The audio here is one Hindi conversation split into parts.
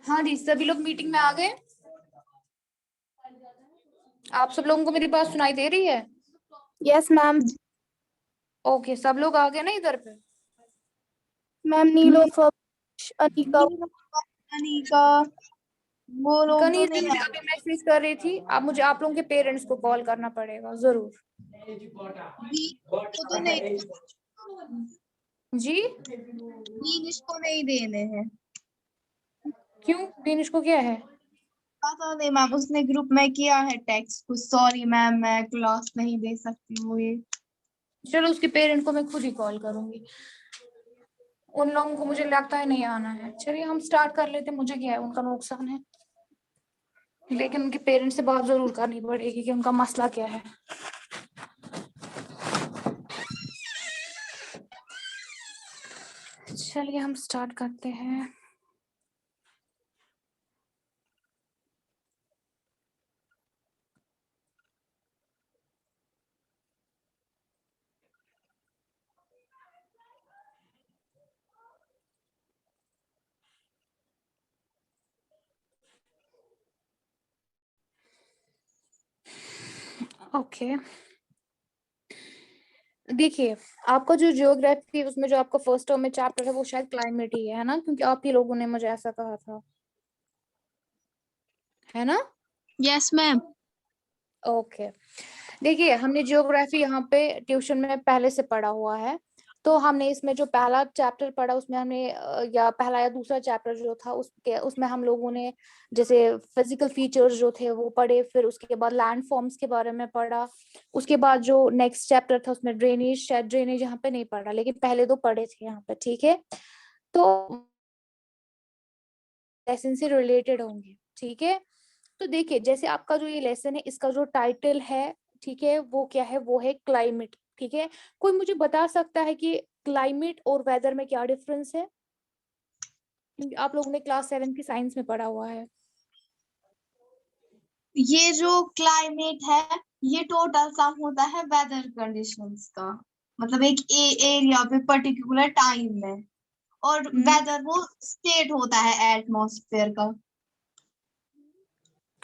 हाँ जी, सभी लोग मीटिंग में आ गए। आप सब लोगों को मेरी बात सुनाई दे रही है? Yes ma'am. ओके, सब लोग आ गए ना इधर पे? मैम नीलोफर, अनिका। अनिका, वो लोग तो कनीज नहीं मुझे आए। अभी मैसेज कर रही थी, अब मुझे आप लोगों के पेरेंट्स को कॉल करना पड़ेगा जरूर। वो तो नहीं, जी? बीनिश को नहीं देने हैं। क्यों? दिनेश को क्या है? पता नहीं मैम, उसने ग्रुप में किया है टेक्स्ट कुछ, सॉरी मैम मैं क्लास नहीं दे सकती हूँ ये। चलो, उसके पेरेंट को मैं खुद ही कॉल करूंगी। उन लोगों को मुझे लगता है नहीं आना है। चलिए हम स्टार्ट कर लेते, मुझे क्या है, उनका नुकसान है, लेकिन उनके पेरेंट्स से बात जरूर करनी पड़ेगी कि उनका मसला क्या है। चलिए हम स्टार्ट करते हैं। ओके, देखिए, आपका जो जियोग्राफी उसमें जो आपका फर्स्ट टर्म में चैप्टर है वो शायद क्लाइमेट ही है ना, क्योंकि आप ही लोगों ने मुझे ऐसा कहा था, है ना? Yes ma'am. ओके, देखिए हमने जियोग्राफी यहाँ पे ट्यूशन में पहले से पढ़ा हुआ है। तो हमने इसमें जो पहला चैप्टर पढ़ा उसमें हमने या पहला या दूसरा चैप्टर जो था उसमें हम लोगों ने जैसे फिजिकल फीचर्स जो थे वो पढ़े, फिर उसके बाद लैंड फॉर्म्स के बारे में पढ़ा। उसके बाद जो नेक्स्ट चैप्टर था उसमें ड्रेनेज, शायद ड्रेनेज यहाँ पे नहीं पढ़ा, लेकिन पहले तो पढ़े थे यहाँ पे, ठीक है? तो लेसन से रिलेटेड होंगे, ठीक है? तो देखिए, जैसे आपका जो ये लेसन है इसका जो टाइटल है, ठीक है, वो क्या है? वो है क्लाइमेट, ठीक है? कोई मुझे बता सकता है कि क्लाइमेट और वेदर में क्या डिफरेंस है? क्योंकि आप लोगों ने क्लास 7 की साइंस में पढ़ा हुआ है। ये जो क्लाइमेट है ये टोटल सम होता है वेदर कंडीशंस का, मतलब एक एरिया पे पर्टिकुलर टाइम में, और वेदर वो स्टेट होता है एटमॉस्फेयर का।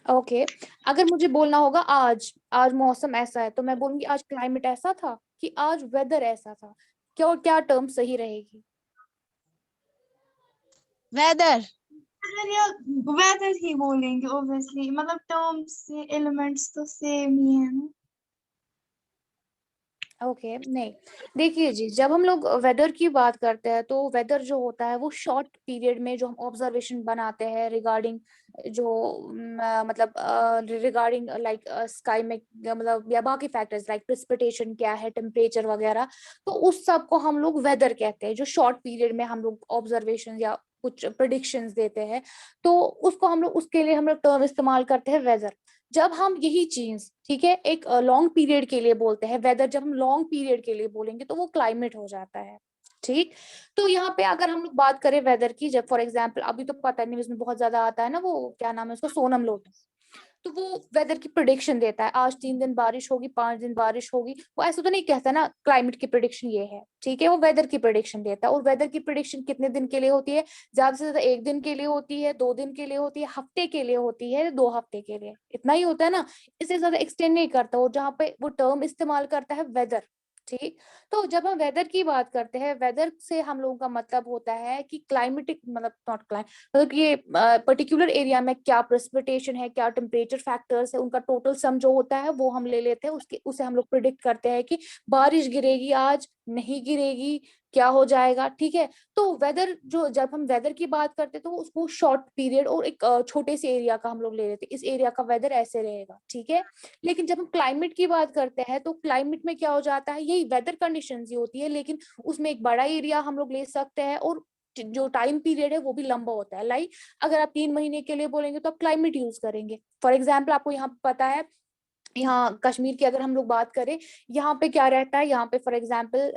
ओके, अगर मुझे बोलना होगा आज आज मौसम ऐसा है, तो मैं बोलूंगी आज क्लाइमेट ऐसा था कि आज वेदर ऐसा था, क्या क्या टर्म सही रहेगी? वेदर। अगर यार वेदर ही बोलेंगे ऑब्वियसली, मतलब टर्म्स से एलिमेंट्स तो सेम ही है ना। ओके नहीं, देखिए जी, जब हम लोग वेदर की बात करते हैं तो वेदर जो होता है वो शॉर्ट पीरियड में जो हम ऑब्जर्वेशन बनाते हैं रिगार्डिंग जो मतलब रिगार्डिंग लाइक स्काई में, मतलब या बाकी फैक्टर्स लाइक प्रेसिपिटेशन क्या है, टेम्परेचर वगैरह, तो उस सब को हम लोग वेदर कहते हैं, जो शॉर्ट पीरियड में हम लोग ऑब्जर्वेशन या कुछ प्रिडिक्शंस देते हैं। तो उसको हम लोग, उसके लिए हम लोग टर्म इस्तेमाल करते हैं वेदर। जब हम यही चीज, ठीक है, एक लॉन्ग पीरियड के लिए बोलते हैं वेदर, जब हम लॉन्ग पीरियड के लिए बोलेंगे तो वो क्लाइमेट हो जाता है, ठीक? तो यहाँ पे अगर हम लोग बात करें वेदर की, जब फॉर एग्जांपल अभी तो पता नहीं उसमें बहुत ज्यादा आता है ना, वो क्या नाम है उसका, सोनम लोटस, तो वो वेदर की प्रिडिक्शन देता है, आज 3 दिन बारिश होगी, 5 दिन बारिश होगी। वो ऐसा तो नहीं कहता ना क्लाइमेट की प्रिडिक्शन ये है, ठीक है? वो वेदर की प्रिडिक्शन देता है, और वेदर की प्रिडिक्शन कितने दिन के लिए होती है? ज्यादा से ज्यादा 1 दिन के लिए होती है, 2 दिन के लिए होती है, हफ्ते के लिए होती है, 2 हफ्ते के लिए, इतना ही होता है ना। इससे ज्यादा एक्सटेंड नहीं करता वो, जहाँ पे वो टर्म इस्तेमाल करता है वेदर, ठीक? तो जब हम वेदर की बात करते हैं, वेदर से हम लोगों का मतलब होता है कि क्लाइमेटिक, मतलब नॉट क्लाइमेट, मतलब ये पर्टिकुलर एरिया में क्या प्रेसिपिटेशन है, क्या टेम्परेचर फैक्टर्स है, उनका टोटल सम जो होता है वो हम ले लेते हैं, उसके उसे हम लोग प्रिडिक्ट करते हैं कि बारिश गिरेगी आज, नहीं गिरेगी, क्या हो जाएगा, ठीक है? तो वेदर जो, जब हम वेदर की बात करते हैं तो उसको शॉर्ट पीरियड और एक छोटे से एरिया का हम लोग ले लेते हैं, इस एरिया का वेदर ऐसे रहेगा, ठीक है? लेकिन जब हम क्लाइमेट की बात करते हैं तो क्लाइमेट में क्या हो जाता है, यही वेदर कंडीशंस ही होती है, लेकिन उसमें एक बड़ा एरिया हम लोग ले सकते हैं, और जो टाइम पीरियड है वो भी लंबा होता है। लाइक अगर आप 3 महीने के लिए बोलेंगे तो आप क्लाइमेट यूज करेंगे। फॉर एग्जाम्पल आपको यहाँ पता है, यहाँ कश्मीर की अगर हम लोग बात करें, यहाँ पे क्या रहता है, यहाँ पे फॉर एग्जाम्पल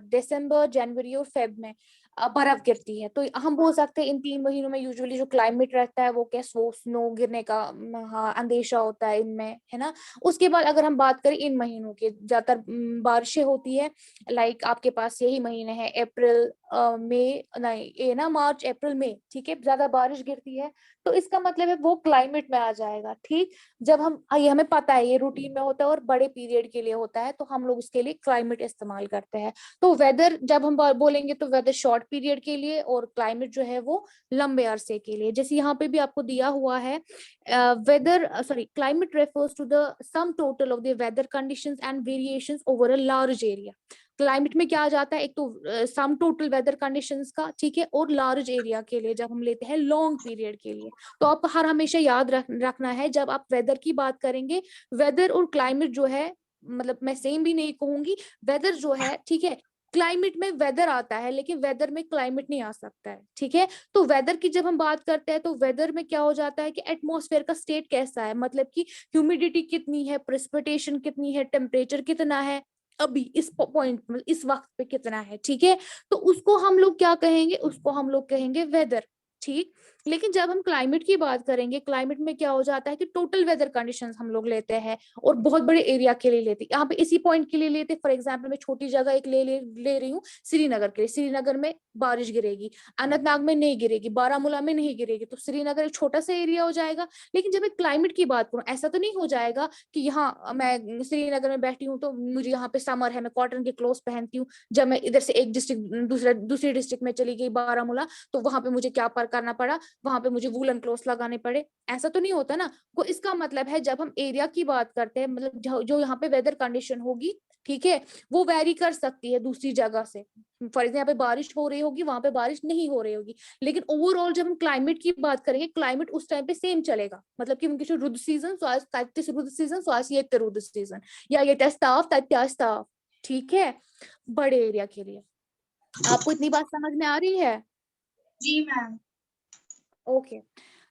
दिसंबर, जनवरी और फेब में बर्फ गिरती है। तो हम बोल सकते हैं इन 3 महीनों में यूजुअली जो क्लाइमेट रहता है वो क्या, स्नो गिरने का हाँ अंदेशा होता है इनमें, है ना। उसके बाद अगर हम बात करें इन महीनों की, ज्यादातर बारिशें होती है। लाइक आपके पास यही महीने हैं अप्रैल मई, नहीं ये ना मार्च अप्रैल मई, ठीक है, ज्यादा बारिश गिरती है। तो इसका मतलब है वो क्लाइमेट में आ जाएगा, ठीक। जब हम ये हमें पता है ये रूटीन में होता है और बड़े पीरियड के लिए होता है, तो हम लोग उसके लिए क्लाइमेट इस्तेमाल करते हैं। तो वेदर जब हम बोलेंगे तो वेदर शॉर्ट पीरियड के लिए, और क्लाइमेट जो है वो लंबे अरसे के लिए। जैसे यहाँ पे भी आपको दिया हुआ है, weather sorry climate refers to the sum total of the weather conditions and variations over a large area. Climate में क्या आ जाता है, एक तो सम टोटल वेदर कंडीशंस का, ठीक है, और लार्ज एरिया के लिए जब हम लेते हैं लॉन्ग पीरियड के लिए। तो आप हर हमेशा याद रखना है जब आप वेदर की बात करेंगे, वेदर और क्लाइमेट जो है, मतलब मैं सेम भी नहीं कहूंगी। वेदर जो है, ठीक है, क्लाइमेट में वेदर आता है लेकिन वेदर में क्लाइमेट नहीं आ सकता है, ठीक है। तो वेदर की जब हम बात करते हैं तो वेदर में क्या हो जाता है कि एटमॉस्फेयर का स्टेट कैसा है, मतलब कि ह्यूमिडिटी कितनी है, प्रेसिपिटेशन कितनी है, टेम्परेचर कितना है अभी इस पॉइंट मतलब इस वक्त पे कितना है, ठीक है। तो उसको हम लोग क्या कहेंगे, उसको हम लोग कहेंगे वेदर, ठीक। लेकिन जब हम क्लाइमेट की बात करेंगे, क्लाइमेट में क्या हो जाता है कि टोटल वेदर कंडीशंस हम लोग लेते हैं और बहुत बड़े एरिया के लिए लेते हैं। यहाँ पे इसी पॉइंट के लिए लेते हैं, फॉर एग्जांपल मैं छोटी जगह एक ले रही हूँ श्रीनगर के लिए। श्रीनगर में बारिश गिरेगी, अनंतनाग में नहीं गिरेगी, बारामूला में नहीं गिरेगी, तो श्रीनगर एक छोटा सा एरिया हो जाएगा। लेकिन जब मैं क्लाइमेट की बात करूँ, ऐसा तो नहीं हो जाएगा कि यहाँ मैं श्रीनगर में बैठी हूँ तो मुझे यहाँ पे समर है, मैं कॉटन के क्लोथ पहनती हूँ, जब मैं इधर से एक डिस्ट्रिक्ट दूसरी डिस्ट्रिक्ट में चली गई बारामूला, तो वहां पे मुझे क्या पर करना पड़ा, वहां पे मुझे वूलन क्लोथ लगाने पड़े। ऐसा तो नहीं होता ना। वो इसका मतलब है जब हम एरिया की बात करते हैं, मतलब जो यहाँ पे वेदर कंडीशन होगी, ठीक है, वो वेरी कर सकती है दूसरी जगह से। फॉर एग्जाम्पल यहाँ पे बारिश हो रही होगी, वहां पे बारिश नहीं हो रही होगी, लेकिन ओवरऑल जब हम क्लाइमेट की बात करेंगे, क्लाइमेट उस टाइम पे सेम चलेगा। मतलब कि उनकी जो Rudra season Rudra season Rudra season या ये स्ताव, ठीक है, बड़े एरिया के लिए। आपको इतनी बात समझ में आ रही है? जी मैम। ओके।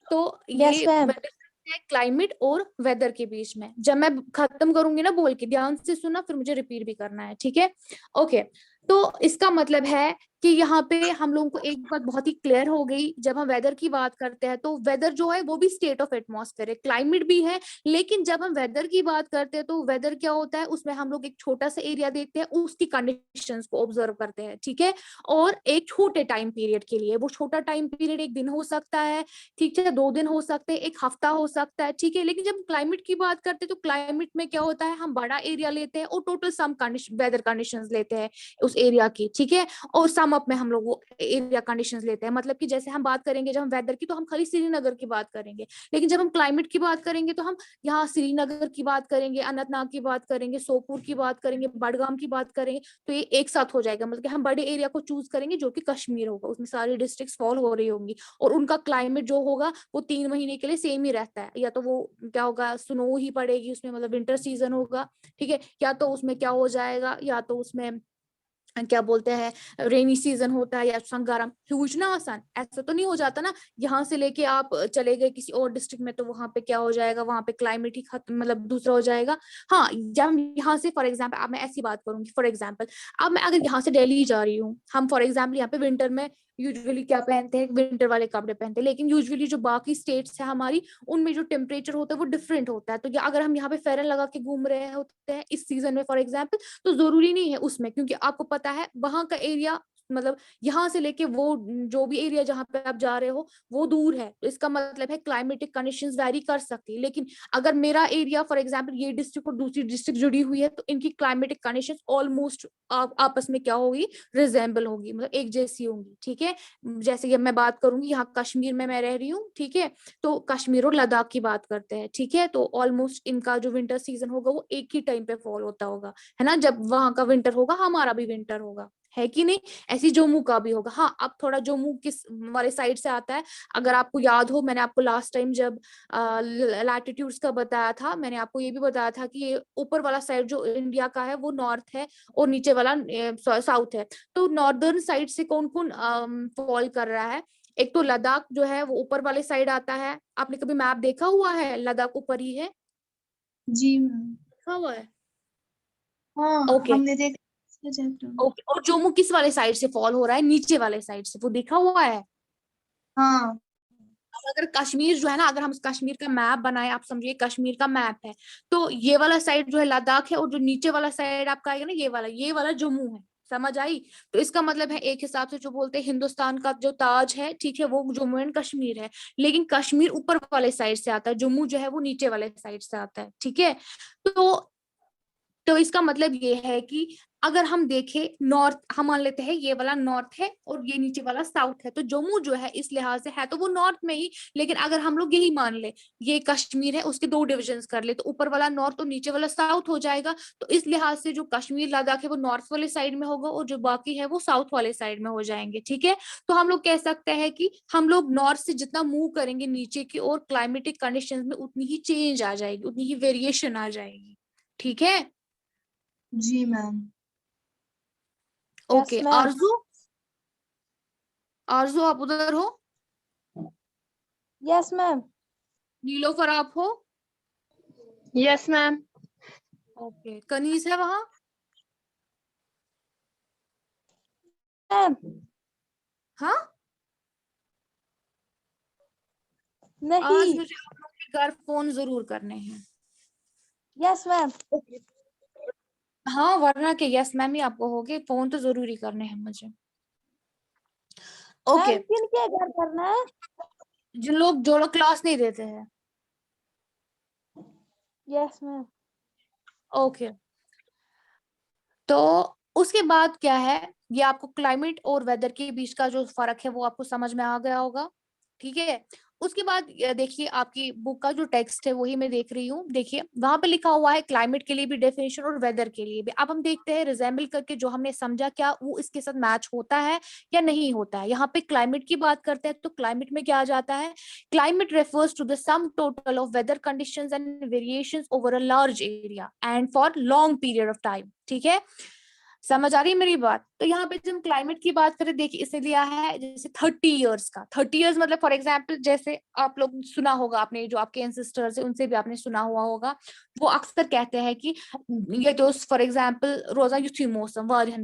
तो Yes, ये ma'am. है क्लाइमेट और वेदर के बीच में। जब मैं खत्म करूंगी ना बोल के, ध्यान से सुनना, फिर मुझे रिपीट भी करना है, ठीक है। ओके। तो इसका मतलब है कि यहाँ पे हम लोगों को एक बात बहुत ही क्लियर हो गई, जब हम वेदर की बात करते हैं तो वेदर जो है वो भी स्टेट ऑफ एटमॉस्फेयर है, क्लाइमेट भी है। लेकिन जब हम वेदर की बात करते हैं तो वेदर क्या होता है, उसमें हम लोग एक छोटा सा एरिया देखते हैं, उसकी कंडीशंस को ऑब्जर्व करते हैं, ठीक है। और एक छोटे टाइम पीरियड के लिए, वो छोटा टाइम पीरियड एक दिन हो सकता है, ठीक है, 2 दिन हो सकते हैं, एक हफ्ता हो सकता है, ठीक है। लेकिन जब क्लाइमेट की बात करते हैं तो क्लाइमेट में क्या होता है, हम बड़ा एरिया लेते हैं और टोटल सम वेदर कंडीशंस लेते हैं उस एरिया की, ठीक है। और सम अप में हम लोग वो एरिया कंडीशंस लेते हैं। मतलब कि जैसे हम बात करेंगे जब हम वेदर की, तो हम खाली श्रीनगर की बात करेंगे। लेकिन जब हम क्लाइमेट की बात करेंगे तो हम यहाँ श्रीनगर की बात करेंगे, अनंतनाग की बात करेंगे, सोपोर की बात करेंगे, बडगाम की बात करेंगे। तो ये एक साथ हो जाएगा। मतलब कि हम बड़े एरिया को चूज करेंगे जो कि कश्मीर होगा, उसमें सारी डिस्ट्रिक्ट फॉल हो रही होंगी, और उनका क्लाइमेट जो होगा वो 3 महीने के लिए सेम ही रहता है। या तो वो क्या होगा, स्नो ही पड़ेगी उसमें, मतलब विंटर सीजन होगा, ठीक है, या तो उसमें क्या हो जाएगा, या तो उसमें क्या बोलते हैं रेनी सीजन होता है, या गर्म ह्यूज ना आसान। ऐसा तो नहीं हो जाता ना, यहाँ से लेके आप चले गए किसी और डिस्ट्रिक्ट में तो वहां पे क्या हो जाएगा, वहां पे क्लाइमेट ही खत्म, मतलब दूसरा हो जाएगा। हाँ, जब हम यहाँ से फॉर एग्जाम्पल, अब मैं ऐसी बात करूंगी, फॉर एग्जाम्पल अब मैं अगर यहाँ से दिल्ली जा रही हूँ, हम फॉर एग्जाम्पल यहाँ पे विंटर में यूजुअली क्या पहनते हैं, विंटर वाले कपड़े पहनते हैं। लेकिन यूजुअली जो बाकी स्टेट्स है हमारी, उनमें जो टेम्परेचर होता है वो डिफरेंट होता है। तो अगर हम यहाँ पे फेरन लगा के घूम रहे होते हैं इस सीजन में फॉर एग्जाम्पल, तो जरूरी नहीं है उसमें, क्योंकि आपको पता है वहां का एरिया, मतलब यहाँ से लेके वो जो भी एरिया जहाँ पे आप जा रहे हो वो दूर है। तो इसका मतलब है क्लाइमेटिक कंडीशंस वैरी कर सकती है। लेकिन अगर मेरा एरिया फॉर एग्जांपल ये डिस्ट्रिक्ट और दूसरी डिस्ट्रिक्ट जुड़ी हुई है, तो इनकी क्लाइमेटिक कंडीशंस ऑलमोस्ट आपस में क्या होगी, रिजेंबल होगी, मतलब एक जैसी होंगी, ठीक है। जैसे कि मैं बात करूंगी यहाँ कश्मीर में मैं रह रही हूँ, ठीक है, तो कश्मीर और लद्दाख की बात करते हैं, ठीक है, तो ऑलमोस्ट इनका जो विंटर सीजन होगा वो एक ही टाइम पे फॉल होता होगा, है ना। जब वहां का विंटर होगा हमारा भी विंटर होगा, है कि नहीं। ऐसी जम्मू का भी होगा। हाँ, अब थोड़ा जम्मू किस वाले साइड से आता है, अगर आपको याद हो, मैंने आपको लास्ट टाइम जब लैटिट्यूड्स का बताया था, मैंने आपको ये भी बताया था कि ये ऊपर वाला साइड जो इंडिया का है वो नॉर्थ है और नीचे वाला साउथ है। तो नॉर्दर्न साइड से कौन कौन फॉल कर रहा है, एक तो लद्दाख जो है वो ऊपर वाले साइड आता है। आपने कभी मैप देखा हुआ है, लद्दाख ऊपर ही है, जी मैम। देखा हुआ है? हाँ, ओके। हमने देखा ओके, और जम्मू किस वाले साइड से फॉल हो रहा है? नीचे वाले साइड से, वो देखा हुआ है। हाँ अब अगर कश्मीर जो है ना, अगर हम कश्मीर का मैप बनाए, आप समझिए कश्मीर का मैप है, तो ये वाला साइड जो है लद्दाख है, और जो नीचे वाला साइड आपका आएगा ना, ये वाला जम्मू है। समझ आई? तो इसका मतलब है एक हिसाब से जो बोलते हैं हिंदुस्तान का जो ताज है, ठीक है, वो जम्मू एंड कश्मीर है। लेकिन कश्मीर ऊपर वाले साइड से आता है, जम्मू जो है वो नीचे वाले साइड से आता है, ठीक है। तो इसका मतलब ये है कि अगर हम देखें नॉर्थ, हम मान लेते हैं ये वाला नॉर्थ है और ये नीचे वाला साउथ है, तो जम्मू जो है इस लिहाज से है तो वो नॉर्थ में ही। लेकिन अगर हम लोग यही मान ले ये कश्मीर है, उसके दो डिविजन्स कर ले, तो ऊपर वाला नॉर्थ और नीचे वाला साउथ हो जाएगा। तो इस लिहाज से जो कश्मीर लद्दाख है वो नॉर्थ वाले साइड में होगा, और जो बाकी है वो साउथ वाले साइड में हो जाएंगे, ठीक है। तो हम लोग कह सकते हैं कि हम लोग नॉर्थ से जितना मूव करेंगे नीचे की ओर, क्लाइमेटिक कंडीशन में उतनी ही चेंज आ जाएगी, उतनी ही वेरिएशन आ जाएगी, ठीक है। जी मैम। Okay, Yes, ma'am. आरजू, आरजू आप उधर हो? Yes, ma'am. नीलोफर आप हो? Yes, ma'am. ओके, कनीज है वहां? Ma'am. हाँ, आज नहीं. मुझे आप लोग के घर फोन जरूर करने हैं। Yes, ma'am. हाँ, वरना के यस मैम ही आपको होगे, फोन तो जरूरी करने हैं मुझे। ओके, मैम किन के घर करना है? जो लोग क्लास नहीं देते हैं। Yes, ma'am. ओके, तो उसके बाद क्या है, ये आपको क्लाइमेट और वेदर के बीच का जो फर्क है वो आपको समझ में आ गया होगा, ठीक है। उसके बाद ये देखिए आपकी बुक का जो टेक्स्ट है वही मैं देख रही हूँ, देखिए वहां पे लिखा हुआ है क्लाइमेट के लिए भी डेफिनेशन और वेदर के लिए भी। अब हम देखते हैं रिजेंबल करके जो हमने समझा क्या वो इसके साथ मैच होता है या नहीं होता है। यहाँ पे क्लाइमेट की बात करते हैं तो क्लाइमेट में क्या आ जाता है, climate refers to the sum total of weather conditions and variations over a large area and for long period of time, ठीक है। समझ आ रही है मेरी बात? तो यहाँ पे जब क्लाइमेट की बात करें, देखिए इसने लिया है जैसे 30 इयर्स का। 30 इयर्स मतलब फॉर एग्जाम्पल जैसे आप लोग सुना होगा, आपने जो आपके एंसेस्टर्स है उनसे भी आपने सुना हुआ होगा, वो अक्सर कहते हैं कि ये तो फॉर एग्जाम्पल रोजा युथी मौसम वारिया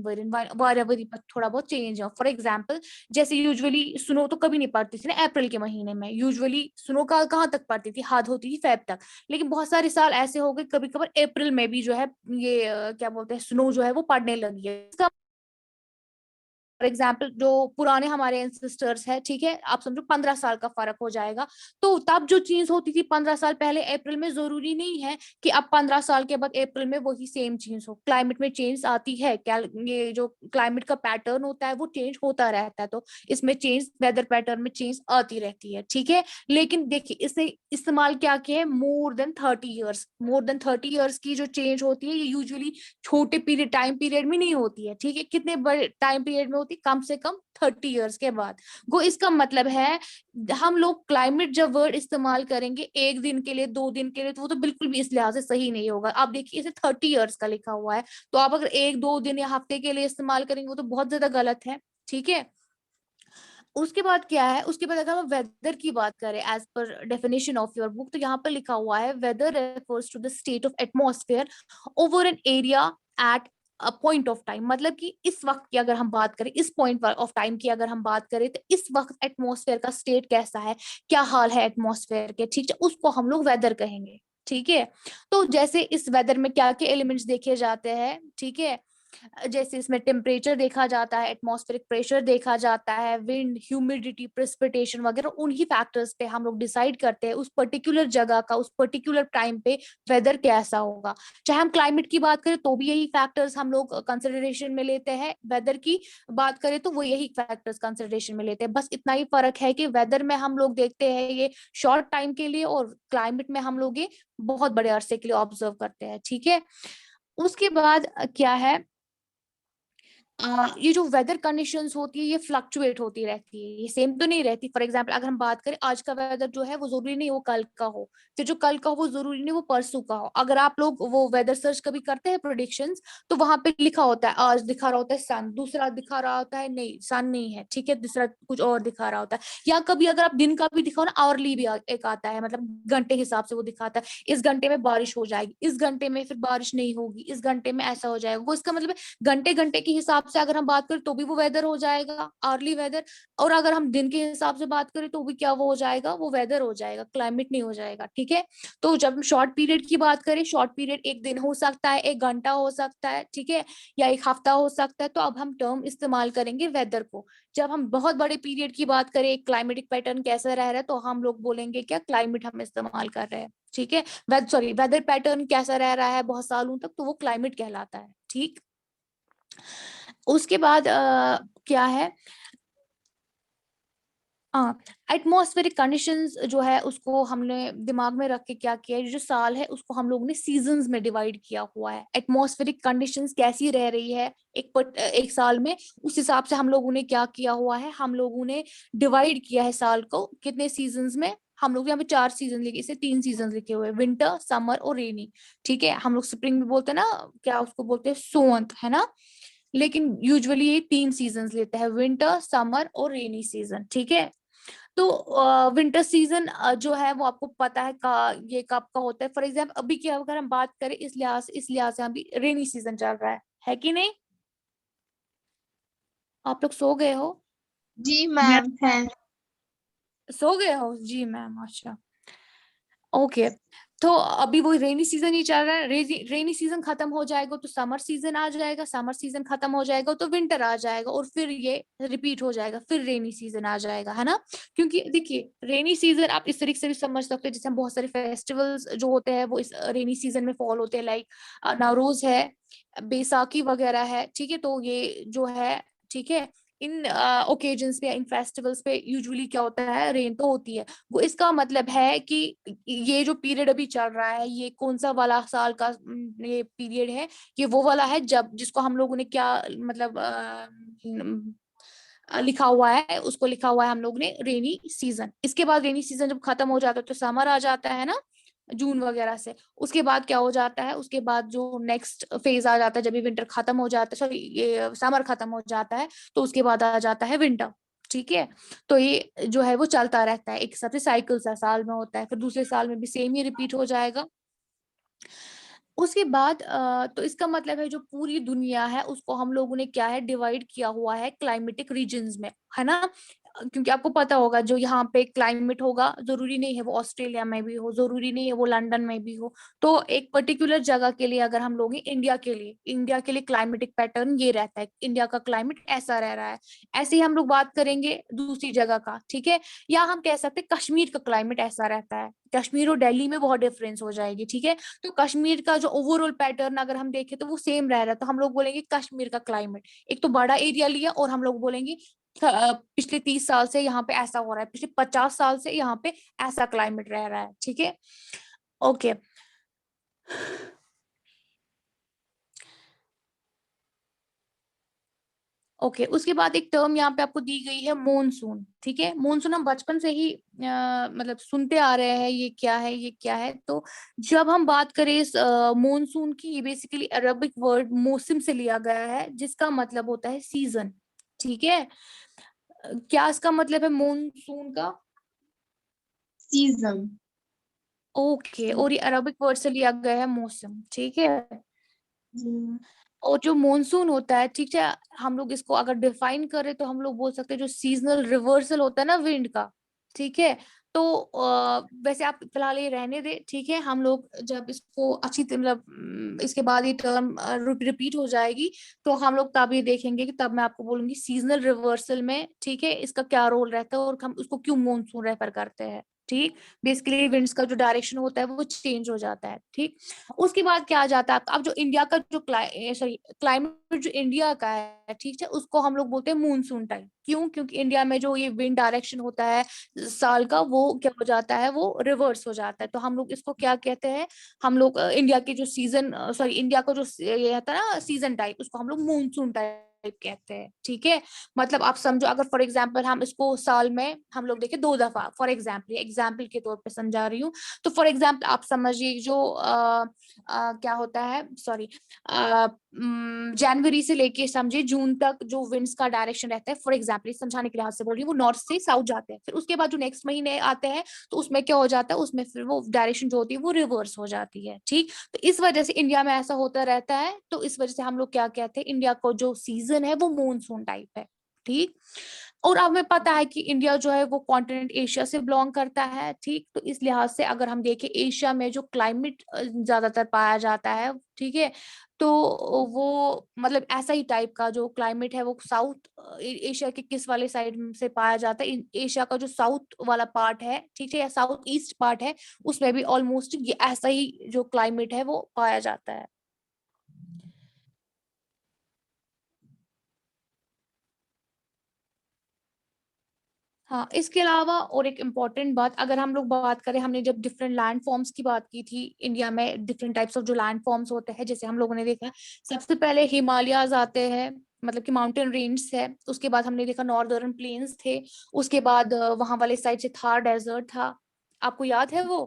वरी पर थोड़ा बहुत चेंज है। फॉर एग्जाम्पल जैसे यूजुअली स्नो तो कभी नहीं पड़ती थी ना अप्रैल के महीने में, यूजुअली स्नो का कहाँ तक पड़ती थी, हद होती थी फेब तक। लेकिन बहुत सारे साल ऐसे हो गए कभी कभार अप्रैल में भी जो है ये क्या बोलते हैं स्नो जो है वो पड़ने लगी है। इसका फॉर एग्जाम्पल जो पुराने हमारे एंसेस्टर्स है, ठीक है, आप समझो 15 साल का फर्क हो जाएगा। तो तब जो चीज होती थी 15 साल पहले अप्रैल में, जरूरी नहीं है कि अब 15 साल के बाद अप्रैल में वही सेम चीज हो। क्लाइमेट में चेंज आती है क्या, ये जो क्लाइमेट का पैटर्न होता है वो चेंज होता रहता है, तो इसमें चेंज वेदर पैटर्न में चेंज आती रहती है, ठीक है। लेकिन देखिए इसने इस्तेमाल क्या किया है, more than 30 years. More than 30 years की जो चेंज होती है ये यूजुअली छोटे पीरियड टाइम पीरियड में नहीं होती है, ठीक है। कितने बड़े टाइम पीरियड में होती है, कम से कम 30 इयर्स के बाद। वो इसका मतलब है हम लोग क्लाइमेट जब वर्ड इस्तेमाल करेंगे एक दिन के लिए 2 दिन के लिए, तो वो तो बिल्कुल भी इस लिहाज से सही नहीं होगा। आप देखिए इसे 30 इयर्स का लिखा हुआ है, तो आप अगर 1-2 दिन या हफ्ते के लिए इस्तेमाल करेंगे वो तो बहुत ज्यादा गलत है, ठीक है। उसके बाद क्या है, उसके बाद अगर हम वेदर की बात करें as per definition of your book, तो यहाँ पर लिखा हुआ है weather refers to the state of atmosphere over an area at a point of time. मतलब कि इस वक्त की अगर हम बात करें, इस पॉइंट ऑफ टाइम की अगर हम बात करें, तो इस वक्त एटमॉस्फेयर का स्टेट कैसा है, क्या हाल है एटमॉस्फेयर के, ठीक है, उसको हम लोग वेदर कहेंगे, ठीक है। तो जैसे इस वेदर में क्या क्या एलिमेंट्स देखे जाते हैं, ठीक है, जैसे इसमें टेम्परेचर देखा जाता है, एटमॉस्फेरिक प्रेशर देखा जाता है, विंड, ह्यूमिडिटी, प्रेसिपिटेशन वगैरह, उन्हीं फैक्टर्स पे हम लोग डिसाइड करते हैं उस पर्टिकुलर जगह का उस पर्टिकुलर टाइम पे वेदर कैसा होगा। चाहे हम क्लाइमेट की बात करें तो भी यही फैक्टर्स हम लोग कंसिडरेशन में लेते हैं, वेदर की बात करें तो वो यही फैक्टर्स कंसिडरेशन में लेते हैं। बस इतना ही फर्क है कि वेदर में हम लोग देखते हैं ये शॉर्ट टाइम के लिए, और क्लाइमेट में हम लोग ये बहुत बड़े अरसे के लिए ऑब्जर्व करते हैं, ठीक है। उसके बाद क्या है, ये जो वेदर कंडीशंस होती है ये फ्लक्चुएट होती रहती है, ये सेम तो नहीं रहती। फॉर एग्जांपल अगर हम बात करें आज का वेदर जो है वो जरूरी नहीं वो कल का हो, फिर जो कल का हो वो जरूरी नहीं वो परसों का हो। अगर आप लोग वो वेदर सर्च कभी करते हैं प्रोडिक्शंस, तो वहां पे लिखा होता है आज दिखा रहा होता है सन, दूसरा दिखा रहा होता है नहीं सन नहीं है, ठीक है, दूसरा कुछ और दिखा रहा होता है। या कभी अगर आप दिन का भी दिखाओ ना, आवरली भी एक आता है, मतलब घंटे के हिसाब से वो दिखाता है इस घंटे में बारिश हो जाएगी, इस घंटे में फिर बारिश नहीं होगी, इस घंटे में ऐसा हो जाएगा। वो इसका मतलब घंटे घंटे के हिसाब से अगर हम बात करें तो भी वो वेदर हो जाएगा अर्ली वेदर, और अगर हम दिन के हिसाब से बात करें तो भी क्या वो हो जाएगा, वो वेदर हो जाएगा, क्लाइमेट नहीं हो जाएगा, ठीक है। तो जब हम शॉर्ट पीरियड की बात करें, शॉर्ट पीरियड एक दिन हो सकता है, एक घंटा हो सकता है, ठीक है, या एक हफ्ता हो सकता है, तो अब हम टर्म इस्तेमाल करेंगे वेदर को। जब हम बहुत बड़े पीरियड की बात करें, क्लाइमेटिक पैटर्न कैसा रह रहा है, तो हम लोग बोलेंगे क्या, क्लाइमेट हम इस्तेमाल कर रहे हैं, ठीक है। वेदर पैटर्न कैसा रह रहा है बहुत सालों तक, तो वो क्लाइमेट कहलाता है, ठीक। उसके बाद क्या है, हाँ, एटमॉस्फेरिक कंडीशंस जो है उसको हमने दिमाग में रख के क्या किया है, जो साल है उसको हम लोगों ने सीजन्स में डिवाइड किया हुआ है। एटमॉस्फेरिक कंडीशंस कैसी रह रही है एक साल में, उस हिसाब से हम लोगों ने क्या किया हुआ है, हम लोगों ने डिवाइड किया है साल को कितने सीजन्स में। हम लोग यहाँ पे 4 सीजन लिखे, इसे 3 सीजन लिखे हुए, विंटर समर और रेनी, ठीक है। हम लोग स्प्रिंग भी बोलते हैं ना, क्या उसको बोलते हैं, सोंत है ना, लेकिन यूजुअली ये 3 सीजन लेते हैं, विंटर समर और रेनी सीजन, ठीक है। तो विंटर सीजन जो है वो आपको पता है ये कब का होता है। फॉर एग्जाम्पल अभी की अगर हम बात करें इस लिहाज से अभी रेनी सीजन चल रहा है कि नहीं। आप लोग सो गए हो? जी मैम है। सो गए हो जी मैम, अच्छा ओके। तो अभी वो रेनी सीजन ही चल रहा है, रेनी सीजन खत्म हो जाएगा तो समर सीजन आ जाएगा, समर सीजन खत्म हो जाएगा तो विंटर आ जाएगा, और फिर ये रिपीट हो जाएगा, फिर रेनी सीजन आ जाएगा, है ना। क्योंकि देखिए रेनी सीजन आप इस तरीके से भी समझ सकते हो, जैसे हम बहुत सारे फेस्टिवल्स जो होते हैं वो इस रेनी सीजन में फॉल होते हैं, लाइक नवरोज है, बैसाखी वगैरह है, ठीक है। तो ये जो है, ठीक है, इन ओकेजन्स पे, इन फेस्टिवल्स पे यूजुअली क्या होता है, रेन तो होती है। वो इसका मतलब है कि ये जो पीरियड अभी चल रहा है ये कौन सा वाला साल का ये पीरियड है, ये वो वाला है जब जिसको हम लोगों ने क्या मतलब लिखा हुआ है, उसको लिखा हुआ है हम लोग ने रेनी सीजन। इसके बाद रेनी सीजन जब खत्म हो जाता है तो समर आ जाता है ना, जून वगैरह से। उसके बाद क्या हो जाता है, उसके बाद जो नेक्स्ट फेज आ जाता है, जब ये विंटर खत्म हो जाता है, सॉरी ये समर खत्म हो जाता है, तो उसके बाद आ जाता है विंटर, ठीक है। तो ये जो है वो चलता रहता है, एक सबसे साइकिल सा साल में होता है, फिर दूसरे साल में भी सेम ही रिपीट हो जाएगा। उसके बाद तो इसका मतलब है जो पूरी दुनिया है उसको हम लोगों ने क्या है, डिवाइड किया हुआ है क्लाइमेटिक रीजन्स में, है ना। क्योंकि आपको पता होगा जो यहाँ पे क्लाइमेट होगा जरूरी नहीं है वो ऑस्ट्रेलिया में भी हो, जरूरी नहीं है वो लंदन में भी हो। तो एक पर्टिकुलर जगह के लिए अगर हम लोग इंडिया के लिए क्लाइमेटिक पैटर्न ये रहता है, इंडिया का क्लाइमेट ऐसा रह रहा है। ऐसे ही हम लोग बात करेंगे दूसरी जगह का, ठीक है। या हम कह सकते हैं कश्मीर का क्लाइमेट ऐसा रहता है, कश्मीर और दिल्ली में बहुत डिफरेंस हो जाएगी, ठीक है। तो कश्मीर का जो ओवरऑल पैटर्न अगर हम देखें तो वो सेम रह रहा है, तो हम लोग बोलेंगे कश्मीर का क्लाइमेट। एक तो बड़ा एरिया लिया और हम लोग बोलेंगे पिछले 30 साल से यहाँ पे ऐसा हो रहा है, पिछले 50 साल से यहाँ पे ऐसा क्लाइमेट रह रहा है, ठीक है। ओके ओके उसके बाद एक टर्म यहाँ पे आपको दी गई है मॉनसून, ठीक है। मॉनसून हम बचपन से ही मतलब सुनते आ रहे हैं, ये क्या है ये क्या है। तो जब हम बात करें इस मॉनसून की, ये बेसिकली अरबिक वर्ड मौसम से लिया गया है जिसका मतलब होता है सीजन, ठीक है। क्या इसका मतलब है मॉनसून का? सीजन। ओके, और ये अरबिक वर्ड से लिया गया है मौसम, ठीक है। जी और जो मॉनसून होता है, ठीक है, हम लोग इसको अगर डिफाइन करें तो हम लोग बोल सकते हैं जो सीजनल रिवर्सल होता है ना विंड का, ठीक है। तो वैसे आप फिलहाल ये रहने दे, ठीक है। हम लोग जब इसको अच्छी मतलब इसके बाद ये टर्म रिपीट हो जाएगी तो हम लोग तब ये देखेंगे कि तब मैं आपको बोलूंगी सीजनल रिवर्सल में, ठीक है, इसका क्या रोल रहता है और हम उसको क्यों मॉनसून रेफर करते हैं, ठीक। बेसिकली विंड्स का जो डायरेक्शन होता है वो चेंज हो जाता है, ठीक। उसके बाद क्या आ जाता है, अब जो इंडिया का जो क्लाइमेट जो इंडिया का है, ठीक है, उसको हम लोग बोलते हैं मूनसून टाइम। क्यों? क्योंकि इंडिया में जो ये विंड डायरेक्शन होता है साल का वो क्या हो जाता है, वो रिवर्स हो जाता है। तो हम लोग इसको क्या कहते हैं, हम लोग इंडिया के जो सीजन, सॉरी इंडिया का जो ये था ना सीजन टाइप, उसको हम लोग मूनसून टाइप टाइप कहते हैं, ठीक है। मतलब आप समझो, अगर फॉर एग्जांपल हम इसको साल में हम लोग देखें 2 दफा, फॉर एग्जांपल के तौर पे समझा रही हूँ, तो फॉर एग्जांपल आप समझिए जो क्या होता है, सॉरी, जनवरी से लेके समझिए जून तक जो विंड्स का डायरेक्शन रहता है, फॉर एग्जांपल समझाने के लिहाज से बोल रही हूँ, वो नॉर्थ से साउथ जाते हैं। फिर उसके बाद जो नेक्स्ट महीने आते हैं तो उसमें क्या हो जाता है, उसमें फिर वो डायरेक्शन जो होती है वो रिवर्स हो जाती है, ठीक। तो इस वजह से इंडिया में ऐसा होता रहता है, तो इस वजह से हम लोग क्या कहते हैं, इंडिया को जो सीजन है वो मॉनसून टाइप है, ठीक। और अब हमें पता है कि इंडिया जो है वो कॉन्टिनेंट एशिया से बिलोंग करता है, ठीक। तो इस लिहाज से अगर हम देखें एशिया में जो क्लाइमेट ज्यादातर पाया जाता है, ठीक है, तो वो मतलब ऐसा ही टाइप का जो क्लाइमेट है वो साउथ एशिया के किस वाले साइड से पाया जाता है, एशिया का जो साउथ वाला पार्ट है, ठीक है, या साउथ ईस्ट पार्ट है, उसमें भी ऑलमोस्ट ये ऐसा ही जो क्लाइमेट है वो पाया जाता है। हाँ, इसके अलावा और एक इम्पॉर्टेंट बात, अगर हम लोग बात करें, हमने जब डिफरेंट लैंड फॉर्म्स की बात की थी, इंडिया में डिफरेंट टाइप्स ऑफ जो लैंड फॉर्म्स होते हैं, जैसे हम लोगों ने देखा सबसे पहले हिमालयाज आते हैं, मतलब कि माउंटेन रेंज है, उसके बाद हमने देखा नॉर्दर्न प्लेन्स थे, उसके बाद वहां वाले साइड से थार डेजर्ट था, आपको याद है वो।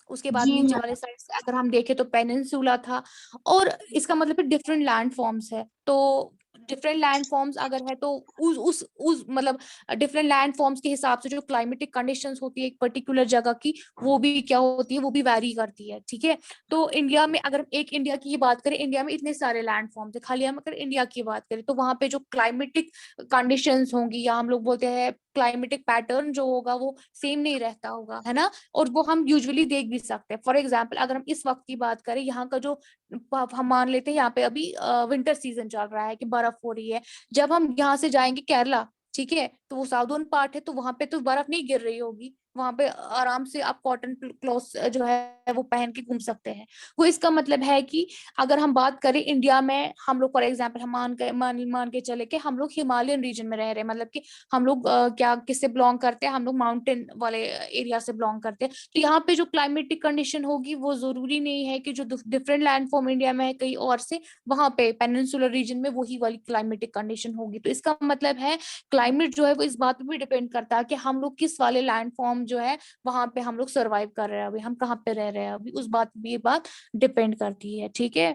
उसके बाद जी नीचे मैम। वाले साइड से अगर हम देखें तो पेनिनसुला था। और इसका मतलब डिफरेंट लैंड फॉर्म्स है, तो डिफरेंट लैंड फॉर्म्स अगर है तो उस मतलब डिफरेंट लैंड फॉर्म्स के हिसाब से जो क्लाइमेटिक कंडीशंस होती है एक पर्टिकुलर जगह की, वो भी क्या होती है, वो भी वैरी करती है, ठीक है। तो इंडिया में अगर एक इंडिया की बात करें, इंडिया में इतने सारे लैंड फॉर्म्स है, खाली हम अगर इंडिया की बात करें तो वहां पे जो क्लाइमेटिक कंडीशंस होंगी, या हम लोग बोलते हैं क्लाइमेटिक पैटर्न जो होगा वो सेम नहीं रहता होगा, है ना। और वो हम यूजुअली देख भी सकते हैं। फॉर एग्जाम्पल अगर हम इस वक्त की बात करें, यहाँ का जो हम मान लेते हैं यहाँ पे अभी विंटर सीजन चल रहा है कि बर्फ हो रही है, जब हम यहाँ से जाएंगे केरला, ठीक है, तो वो साउदर्न पार्ट है, तो वहां पे तो बर्फ नहीं गिर रही होगी, वहां पे आराम से आप कॉटन क्लॉथ जो है वो पहन के घूम सकते हैं। वो इसका मतलब है कि अगर हम बात करें इंडिया में, हम लोग फॉर एग्जाम्पल हम मान के चले कि हम लोग हिमालयन रीजन में रह रहे हैं, मतलब कि हम लोग क्या किससे बिलोंग करते हैं, हम लोग माउंटेन वाले एरिया से बिलोंग करते हैं, तो यहाँ पे जो क्लाइमेटिक कंडीशन होगी वो जरूरी नहीं है कि जो डिफरेंट लैंड फॉर्म इंडिया में है कहीं और से, वहां पे पेनिनसुलर रीजन में वही वाली क्लाइमेटिक कंडीशन होगी। तो इसका मतलब है क्लाइमेट जो है वो इस बात पे भी डिपेंड करता है कि हम लोग किस वाले लैंड फॉर्म जो है वहां पे हम लोग सर्वाइव कर रहे हैं, अभी हम कहाँ पे रह रहे हैं, अभी उस बात पे ये बात डिपेंड करती है, ठीक है।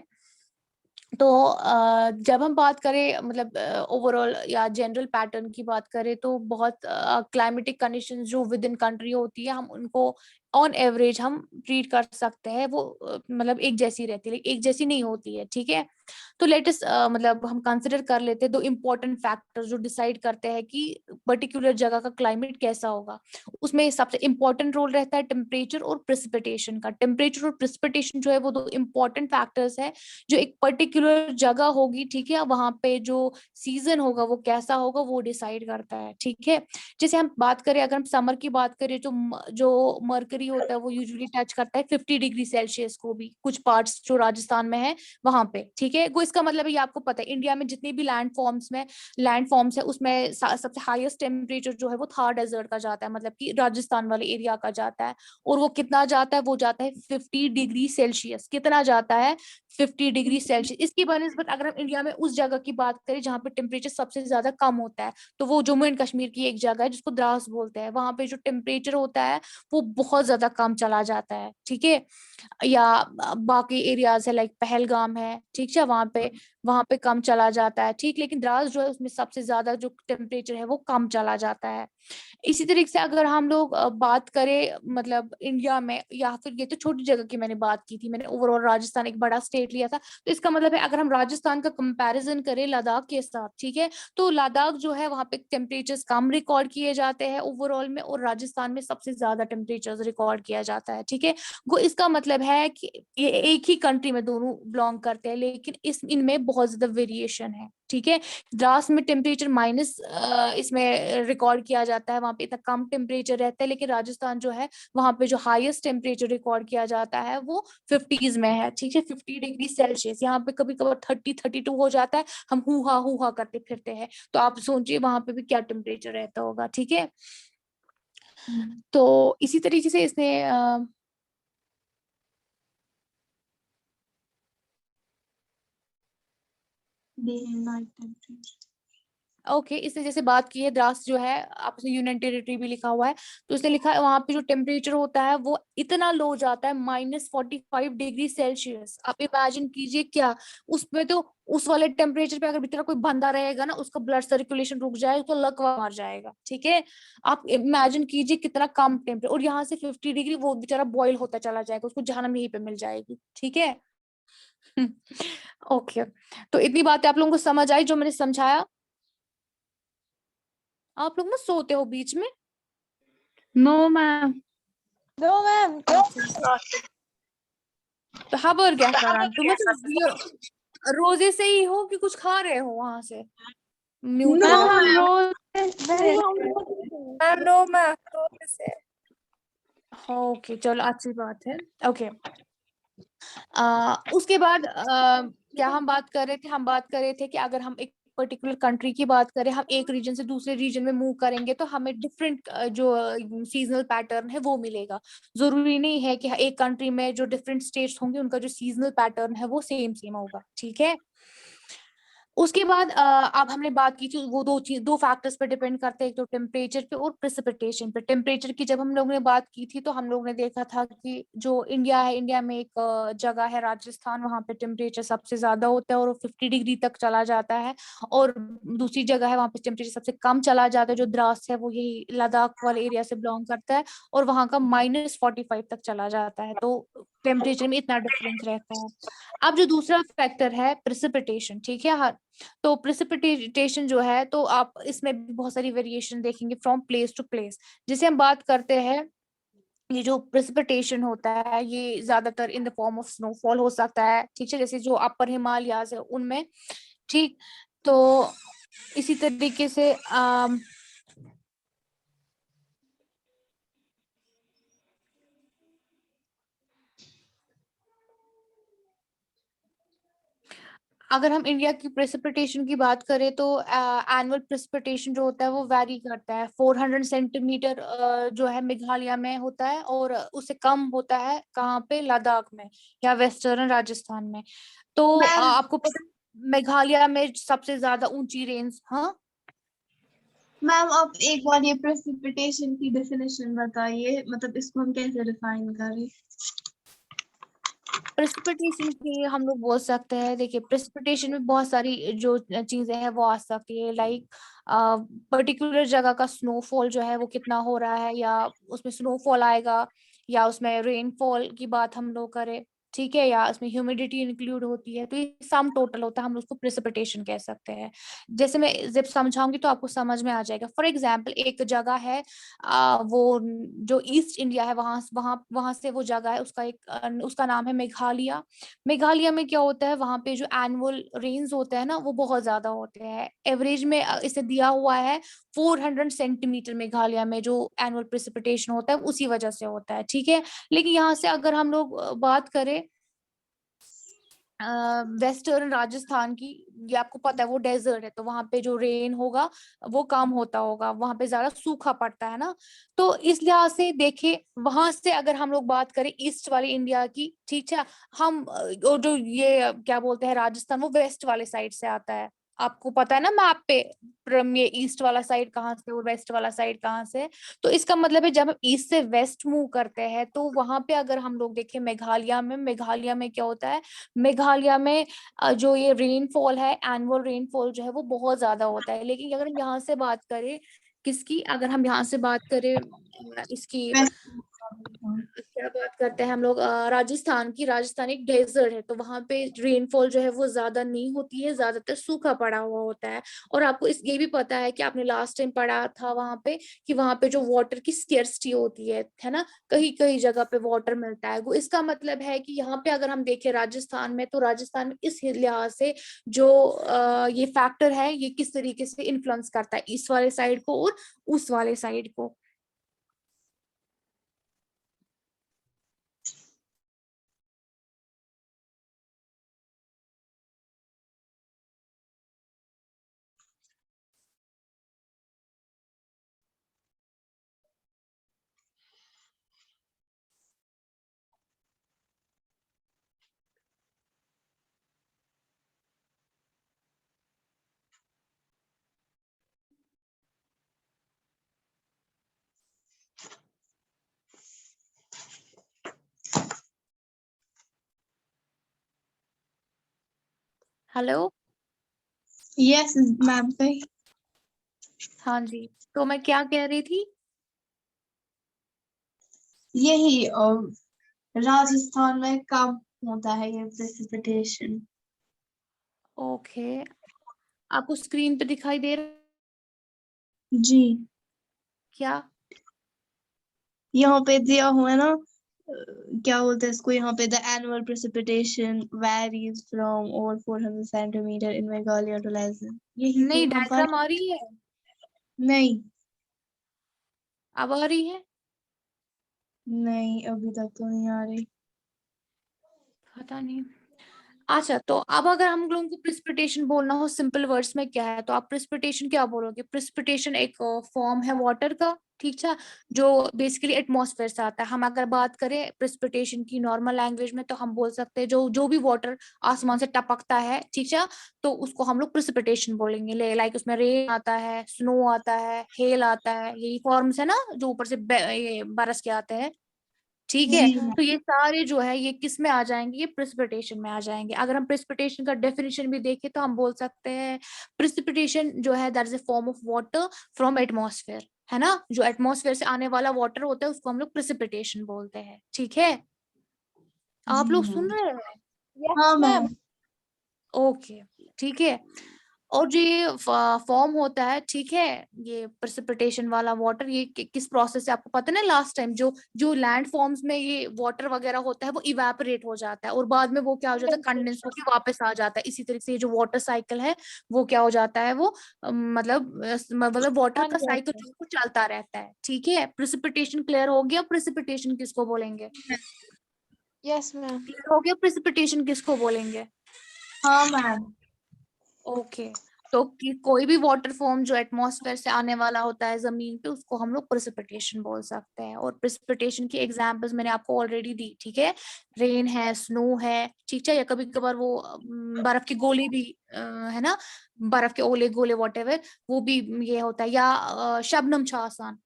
तो जब हम बात करें मतलब ओवरऑल या जनरल पैटर्न की बात करें, तो बहुत क्लाइमेटिक कंडीशंस जो विद इन कंट्री होती है, हम उनको ऑन एवरेज हम ट्रीट कर सकते हैं, वो मतलब एक जैसी रहती है, लेकिन एक जैसी नहीं होती है, ठीक है। तो लेटेस्ट मतलब हम कंसिडर कर लेते हैं 2 इम्पोर्टेंट फैक्टर्स जो डिसाइड करते हैं कि पर्टिकुलर जगह का क्लाइमेट कैसा होगा। उसमें सबसे इम्पोर्टेंट रोल रहता है टेम्परेचर और प्रेसिपिटेशन का। टेम्परेचर और प्रेसिपिटेशन जो है वो 2 इम्पोर्टेंट फैक्टर्स है जो एक पर्टिकुलर जगह होगी, ठीक है, वहां पे जो सीजन होगा वो कैसा होगा वो डिसाइड करता है, ठीक है। जैसे हम बात करें, अगर हम समर की बात करें, जो मरकरी होता है वो यूजुअली टच करता है 50 डिग्री सेल्सियस को भी, कुछ पार्ट्स जो राजस्थान में है वहां पे, ठीक है। वो इसका मतलब ये आपको पता है इंडिया में जितने भी लैंड फॉर्म्स है उसमें सबसे हाईएस्ट टेम्परेचर जो है वो थार डेजर्ट का जाता है, मतलब कि राजस्थान वाले एरिया का जाता है। और वो कितना जाता है, वो जाता है 50 डिग्री सेल्सियस, कितना जाता है, 50 डिग्री सेल्सियस। इसकी बनस्बत अगर हम इंडिया में उस जगह की बात करें जहाँ पे टेम्परेचर सबसे ज्यादा कम होता है, तो वो जम्मू एंड कश्मीर की एक जगह है जिसको द्रास बोलते हैं, वहां पे जो टेम्परेचर होता है वो बहुत ज्यादा कम चला जाता है, ठीक है। या बाकी एरियाज है लाइक पहलगाम है, ठीक है, वहां पे कम चला जाता है, ठीक। लेकिन द्रास जो है उसमें सबसे ज्यादा जो टेम्परेचर है वो कम चला जाता है। इसी तरीके से अगर हम लोग बात करें मतलब इंडिया में, या फिर ये तो छोटी जगह की मैंने बात की थी, मैंने ओवरऑल राजस्थान एक बड़ा स्टेट लिया था, तो इसका मतलब है अगर हम राजस्थान का कंपैरिजन करें लद्दाख के साथ, ठीक है, तो लद्दाख जो है वहां पे टेम्परेचर्स कम रिकॉर्ड किए जाते हैं ओवरऑल में, और राजस्थान में सबसे ज्यादा टेम्परेचर्स रिकॉर्ड किया जाता है, ठीक है। वो इसका मतलब है कि ये एक ही कंट्री में दोनों बिलोंग करते हैं, लेकिन इनमें बहुत ज्यादा वेरिएशन है, ठीक है। द्रास में टेम्परेचर माइनस इसमें रिकॉर्ड किया जाता है, वहां पे इतना कम टेम्परेचर रहता है, लेकिन राजस्थान जो है वहां पे जो हाईएस्ट टेम्परेचर रिकॉर्ड किया जाता है वो 50s में है, ठीक है, 50 डिग्री सेल्सियस। यहाँ पे कभी कभार 30-32 हो जाता है, हम हु हा करते फिरते हैं, तो आप सोचिए वहां पे भी क्या टेम्परेचर रहता होगा, ठीक है। तो इसी तरीके से इसने day and night temperature. Okay इसने जैसे बात की है, द्रास जो है आपने यूनियन टेरिटरी भी लिखा हुआ है, तो उसने लिखा है वहां पे जो टेम्परेचर होता है वो इतना लो जाता है -45 डिग्री सेल्सियस। आप इमेजिन कीजिए क्या, उसमें तो उस वाले टेम्परेचर पे अगर बेचारा कोई बंदा रहेगा ना, उसका ब्लड सर्कुलेशन रुक जाएगा, तो लकवा मार जाएगा। ठीक है, आप इमेजिन कीजिए कितना कम टेम्परेचर, और यहाँ से 50 डिग्री वो बेचारा बॉयल होता चला जाएगा, उसको जहन्नम यहीं पे मिल जाएगी। ठीक है। ओके तो इतनी बातें आप लोगों को समझ आई जो मैंने समझाया? आप लोग ना सोते हो बीच में? No ma'am. No ma'am. तो खबर क्या करा तुम, मतलब ये रोजे से ही हो कि कुछ खा रहे हो वहां से म्यूट नो हो? हम रोज नहीं, हम लोग मैम नो मैम रोज से। ओके चलो अच्छी बात है। ओके उसके बाद क्या हम बात कर रहे थे, हम बात कर रहे थे कि अगर हम एक पर्टिकुलर कंट्री की बात करें, हम एक रीजन से दूसरे रीजन में मूव करेंगे तो हमें डिफरेंट जो सीजनल पैटर्न है वो मिलेगा। जरूरी नहीं है कि एक कंट्री में जो डिफरेंट स्टेट्स होंगे उनका जो सीजनल पैटर्न है वो सेम सेम होगा। ठीक है। उसके बाद अब हमने बात की थी वो दो फैक्टर्स पे डिपेंड करते हैं, एक तो टेम्परेचर पे और प्रेसिपिटेशन पे। टेम्परेचर की जब हम लोगों ने बात की थी तो हम लोगों ने देखा था कि जो इंडिया है, इंडिया में एक जगह है राजस्थान, वहां पे टेम्परेचर सबसे ज्यादा होता है और वो 50 डिग्री तक चला जाता है। और दूसरी जगह है वहां पे टेम्परेचर सबसे कम चला जाता है, जो द्रास है वो यही लद्दाख वाले एरिया से बिलोंग करता है, और वहां का -45 तक चला जाता है। तो टेम्परेचर में इतना डिफरेंस रहता है। अब जो दूसरा फैक्टर है प्रेसिपिटेशन, ठीक है, तो प्रेसिपिटेशन जो है, तो आप इसमें भी बहुत सारी वेरिएशन देखेंगे फ्रॉम प्लेस टू प्लेस। जैसे हम बात करते हैं, ये जो प्रेसिपिटेशन होता है ये ज्यादातर in the form of snowfall हो सकता है। ठीक है, जैसे जो अपर हिमालयाज है उनमें। ठीक, तो इसी तरीके से अगर हम इंडिया की प्रेसिपिटेशन की बात करें तो एनुअल प्रेसिपिटेशन जो होता है वो वैरी करता है। 400 सेंटीमीटर जो है मेघालय में होता है, और उससे कम होता है कहाँ पे, लद्दाख में या वेस्टर्न राजस्थान में। तो मैम आपको पता है मेघालय में सबसे ज्यादा ऊंची रेंज। हाँ मैम आप एक बार ये प्रेसिपिटेशन की डेफिनेशन बताइए, मतलब इसको हम कैसे डिफाइन करें? प्रेसिपिटेशन की हम लोग बोल सकते हैं, देखिए प्रेसिपिटेशन में बहुत सारी जो चीजें हैं वो आ सकती है, लाइक पर्टिकुलर जगह का स्नोफॉल जो है वो कितना हो रहा है, या उसमें स्नोफॉल आएगा, या उसमें रेनफॉल की बात हम लोग करें। ठीक है, या उसमें ह्यूमिडिटी इंक्लूड होती है, तो ये सम टोटल होता है, हम उसको प्रेसिपिटेशन कह सकते हैं। जैसे मैं जब समझाऊंगी तो आपको समझ में आ जाएगा। फॉर एग्जाम्पल एक जगह है, वो जो ईस्ट इंडिया है, वहां वहां वहां से वो जगह है, उसका एक उसका नाम है मेघालय। मेघालय में क्या होता है, वहां पे जो एनुअल रेन्स होते हैं ना वो बहुत ज्यादा होते हैं। एवरेज में इसे दिया हुआ है 400 सेंटीमीटर मेघालय में जो एनुअल प्रेसिपिटेशन होता है उसी वजह से होता है। ठीक है, लेकिन यहाँ से अगर हम लोग बात करें वेस्टर्न राजस्थान की, ये आपको पता है वो डेजर्ट है, तो वहां पे जो रेन होगा वो कम होता होगा, वहां पे ज्यादा सूखा पड़ता है ना। तो इस लिहाज से देखे, वहां से अगर हम लोग बात करें ईस्ट वाली इंडिया की, ठीक है, हम और जो ये क्या बोलते हैं राजस्थान, वो वेस्ट वाले साइड से आता है। आपको पता है ना मैप पे ये ईस्ट वाला साइड कहाँ से और वेस्ट वाला साइड कहाँ से। तो इसका मतलब है जब हम ईस्ट से वेस्ट मूव करते हैं तो वहां पे अगर हम लोग देखें मेघालय में क्या होता है, मेघालय में जो ये रेनफॉल है, एनुअल रेनफॉल जो है वो बहुत ज्यादा होता है। लेकिन अगर हम यहाँ से बात करें, किसकी, अगर हम यहाँ से बात करें इसकी, क्या बात करते हैं हम लोग राजस्थान की, राजस्थान एक डेजर्ट है, तो वहां पे रेनफॉल जो है वो ज्यादा नहीं होती है, ज्यादातर सूखा पड़ा हुआ होता है। और आपको इस ये भी पता है कि आपने लास्ट टाइम पढ़ा था वहां पे कि वहां पे जो वाटर की स्केर्सिटी होती है ना, कहीं कहीं जगह पे वाटर मिलता है। वो इसका मतलब है कि यहाँ पे अगर हम देखें राजस्थान में, तो राजस्थान में इस लिहाज से जो ये फैक्टर है ये किस तरीके से इन्फ्लुएंस करता है इस वाले साइड को और उस वाले साइड को। हेलो। यस मैम सही। हाँ जी, तो मैं क्या कह रही थी? यही राजस्थान में कम होता है ये प्रेसिपिटेशन। ओके, आपको स्क्रीन पे दिखाई दे रहा है जी क्या? यहाँ पे दिया हुआ है ना, क्या बोलते हैं इसको, यहाँ पे the annual precipitation varies from over 400 centimetre in Meghalaya to less than. यही नहीं, तो हम पढ़। डायग्राम आ रही है? नहीं अब आ रही है? नहीं अभी तक तो नहीं आ रही। पता नहीं। अच्छा, तो अब अगर हम लोगों को प्रेसिपिटेशन बोलना हो सिंपल वर्ड्स में क्या है, तो आप प्रेसिपिटेशन क्या बोलोगे? प्रेसिपिटेशन एक फॉर्म है वाटर का, ठीक है, जो बेसिकली एटमॉस्फेयर से आता है। हम अगर बात करें प्रेसिपिटेशन की नॉर्मल लैंग्वेज में, तो हम बोल सकते हैं जो जो भी वाटर आसमान से टपकता है, ठीक है, तो उसको हम लोग प्रेसिपिटेशन बोलेंगे। लाइक उसमें रेन आता है, स्नो आता है, हेल आता है, यही फॉर्म्स है ना जो ऊपर से ये बरस के आते हैं, ठीक है। जी तो ये सारे जो है ये किस में आ जाएंगे? ये प्रेसिपिटेशन में आ जाएंगे। अगर हम प्रेसिपिटेशन का डेफिनेशन भी देखें तो हम बोल सकते हैं प्रेसिपिटेशन जो है that is a form of water from atmosphere, है ना, जो एटमॉस्फेयर से आने वाला वाटर होता है उसको हम लोग प्रेसिपिटेशन बोलते हैं, ठीक है। आप जी लोग सुन मैम। रहे हैं? Yes, हाँ ma'am. मैम। ओके, ठीक है। और जो ये फॉर्म होता है, ठीक है, ये प्रेसिपिटेशन वाला वाटर, ये किस प्रोसेस से आपको पता है ना, लास्ट टाइम जो जो लैंड फॉर्म्स में ये वाटर वगैरह होता है वो इवेपोरेट हो जाता है और बाद में वो क्या हो जाता है, कंडेंस होकर वापस आ जाता है। इसी तरीके से ये जो वाटर साइकिल है वो क्या हो जाता है, वो मतलब वाटर का साइकिल जो है वो चलता रहता है, ठीक है। प्रेसिपिटेशन क्लियर हो गया? प्रेसिपिटेशन किसको बोलेंगे? Yes, ma'am. क्लियर हो गया? प्रेसिपिटेशन किसको बोलेंगे? हाँ मैम। ओके, तो कोई भी वाटर फॉर्म जो एटमॉस्फेयर से आने वाला होता है जमीन पे उसको हम लोग प्रेसिपिटेशन बोल सकते हैं। और प्रेसिपिटेशन की एग्जांपल्स मैंने आपको ऑलरेडी दी, ठीक है। रेन है, स्नो है, ठीक है, या कभी कभार वो बर्फ की गोली भी है ना, बर्फ के ओले गोले वॉटेवर, वो भी ये होता है। या शबनम छासान,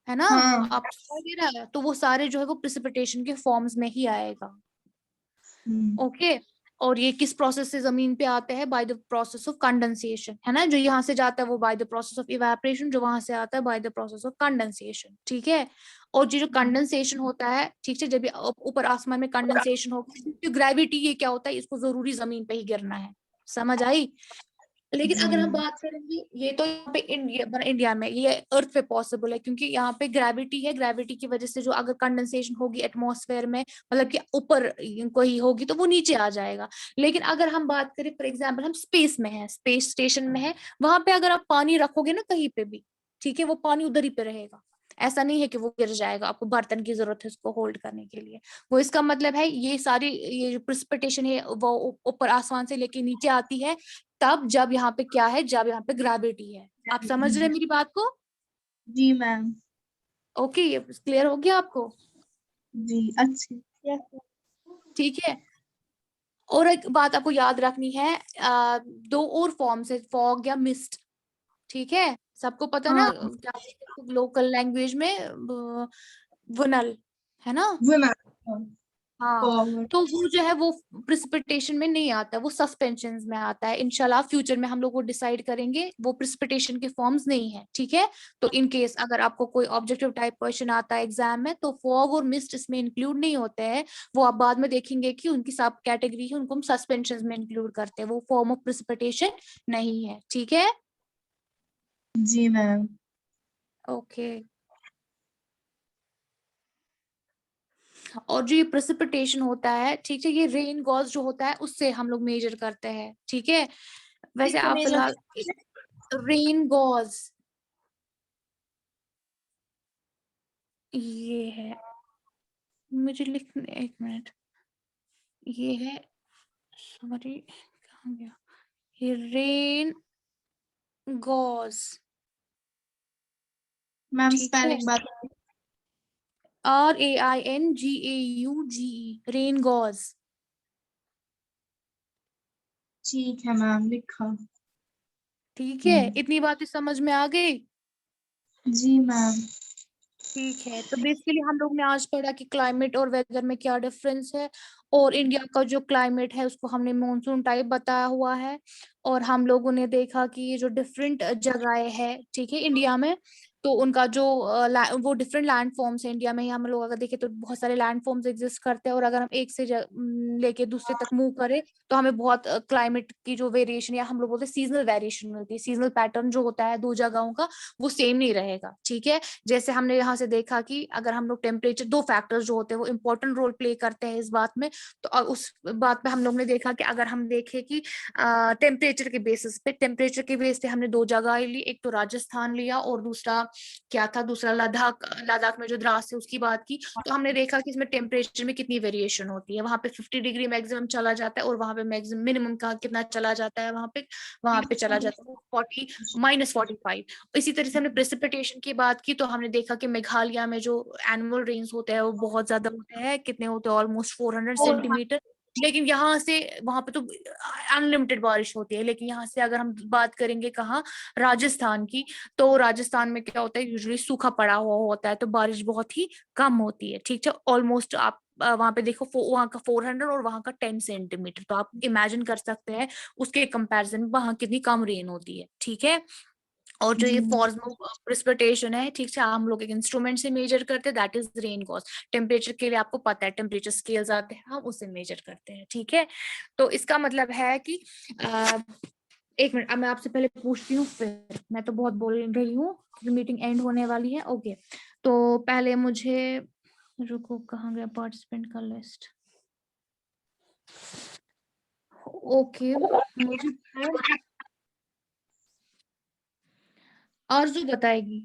है ना, हाँ। आप दिखाई दे रहा है, तो वो सारे जो है वो प्रेसिपिटेशन के फॉर्म्स में ही आएगा। ओके, और ये किस प्रोसेस से जमीन पे आते हैं? By the process of condensation, है ना, जो यहाँ से जाता है वो by the process of evaporation, जो वहां से आता है by the process of condensation, ठीक है। और ये जो कंडेंसेशन होता है, ठीक है, जब ऊपर आसमान में कंडेंसेशन होगा, क्योंकि ग्रेविटी, ये क्या होता है, इसको जरूरी जमीन पे ही गिरना है, समझ आई। लेकिन जी अगर हम बात करेंगे, ये तो यहाँ पे इंडिया में ये अर्थ पे पॉसिबल है, क्योंकि यहाँ पे ग्रेविटी है, ग्रेविटी की वजह से जो अगर कंडेंसेशन होगी एटमॉस्फेयर में, मतलब कि ऊपर कोई होगी तो वो नीचे आ जाएगा। लेकिन अगर हम बात करें, फॉर एग्जाम्पल हम स्पेस में है, स्पेस स्टेशन में है, वहां पे अगर आप पानी रखोगे ना कहीं पे भी, ठीक है, वो पानी उधर ही पे रहेगा। ऐसा नहीं है कि वो गिर जाएगा, आपको बर्तन की जरूरत है उसको होल्ड करने के लिए। वो इसका मतलब है ये सारी ये जो प्रेसिपिटेशन है वो ऊपर आसमान से लेके नीचे आती है, तब जब यहाँ पे क्या है, जब यहाँ पे ग्रेविटी है। आप समझ रहे हैं मेरी बात को? जी मैम। ओके, ये क्लियर हो गया आपको? जी अच्छी। Yes, ma'am. ठीक है। और एक बात आपको याद रखनी है, दो और फॉर्म से, फॉग या मिस्ट, ठीक है, सबको पता है ना, हाँ क्या लोकल लैंग्वेज में वनल, है ना। वो मैम। हाँ, फॉरवर्ड। तो वो जो है वो प्रिसिपिटेशन में नहीं आता, वो सस्पेंशन में आता है। इंशाल्लाह फ्यूचर में हम लोग वो डिसाइड करेंगे, वो प्रिसिपिटेशन के फॉर्म्स नहीं है, ठीक है। तो इन केस अगर आपको कोई ऑब्जेक्टिव टाइप क्वेश्चन आता है एग्जाम में, तो फॉग और मिस्ट इसमें इंक्लूड नहीं होते हैं। वो आप बाद में देखेंगे कि उनकी सब कैटेगरी है, उनको हम सस्पेंशन में इंक्लूड करते हैं, वो फॉर्म ऑफ प्रिसिपिटेशन नहीं है, ठीक है। जी मैम। ओके, और जो ये प्रेसिपिटेशन होता है, ठीक है, ये रेन गॉज जो होता है उससे हम लोग मेजर करते हैं, ठीक है। वैसे इससे आप मेजर। फिलहाल रेन गॉज ये है, मुझे लिखने, एक मिनट, ये है, सॉरी कहाँ गया, ये रेन गॉज, मैम ठीक है, स्पेलिंग बता। RAINGAUGE, रेन गॉज, ठीक है मैम लिखा। ठीक है। इतनी बातें समझ में आ गई? जी मैम। ठीक है, तो बेसिकली हम लोग ने आज पढ़ा कि क्लाइमेट और वेदर में क्या डिफरेंस है, और इंडिया का जो क्लाइमेट है उसको हमने मॉनसून टाइप बताया हुआ है। और हम लोगों ने देखा कि ये जो डिफरेंट जगहें है, ठीक है, इंडिया में, तो उनका जो वो डिफरेंट लैंड फॉर्म्स है इंडिया में ही। हम लोग अगर देखें तो बहुत सारे लैंड फॉर्म्स एग्जिस्ट करते हैं, और अगर हम एक से लेके दूसरे तक मूव करें तो हमें बहुत क्लाइमेट की जो वेरिएशन, या हम लोग बोलते हैं सीजनल वेरिएशन मिलती है। सीजनल पैटर्न जो होता है दो जगहों का वो सेम नहीं रहेगा, ठीक है। जैसे हमने यहाँ से देखा कि अगर हम लोग टेम्परेचर, दो फैक्टर्स जो होते हैं वो इंपॉर्टेंट रोल प्ले करते हैं इस बात में। तो उस बात पे हम लोग ने देखा कि अगर हम देखें कि टेम्परेचर के बेसिस पे, टेम्परेचर के बेस पे हमने दो जगह ली, एक तो राजस्थान लिया और दूसरा क्या था, दूसरा लद्दाख। लद्दाख में जो द्रास है उसकी बात की। तो हमने देखा कि इसमें टेम्परेचर में कितनी वेरिएशन होती है। वहां पे 50 डिग्री मैक्सिमम चला जाता है, और वहां पे मैक्सिमम मिनिमम का कितना चला जाता है, वहां पे चला जाता है 45। इसी तरह से हमने प्रेसिपिटेशन की बात की, तो हमने देखा कि मेघालय में जो एनुअल रेन्स होते हैं वो बहुत ज्यादा होते हैं। कितने होते हैं? Almost 400 centimetre. लेकिन यहाँ से वहां पे तो अनलिमिटेड बारिश होती है। लेकिन यहाँ से अगर हम बात करेंगे कहाँ, राजस्थान की, तो राजस्थान में क्या होता है, यूजुअली सूखा पड़ा हुआ होता है, तो बारिश बहुत ही कम होती है, ठीक है। ऑलमोस्ट आप वहां पे देखो, वहां का 400 और वहां का 10 सेंटीमीटर, तो आप इमेजिन कर सकते हैं उसके कंपैरिजन में वहां कितनी कम रेन होती है, ठीक है। और जो ये फॉर्स प्रेसिपिटेशन है, ठीक है, हम लोग एक इंस्ट्रूमेंट से मेजर करते हैं, that is rain cost. Temperature के लिए आपको पता है टेम्परेचर स्केल्स आते हैं, हम उससे मेजर करते हैं, ठीक है। तो इसका मतलब है कि एक मिनट, अब मैं आपसे पहले पूछती हूँ, फिर मैं तो बहुत बोल रही हूँ, मीटिंग एंड होने वाली है। ओके, तो पहले मुझे, रुको कहाँ गया पार्टिसिपेंट का लिस्ट। ओके, मुझे आरजू बताएगी।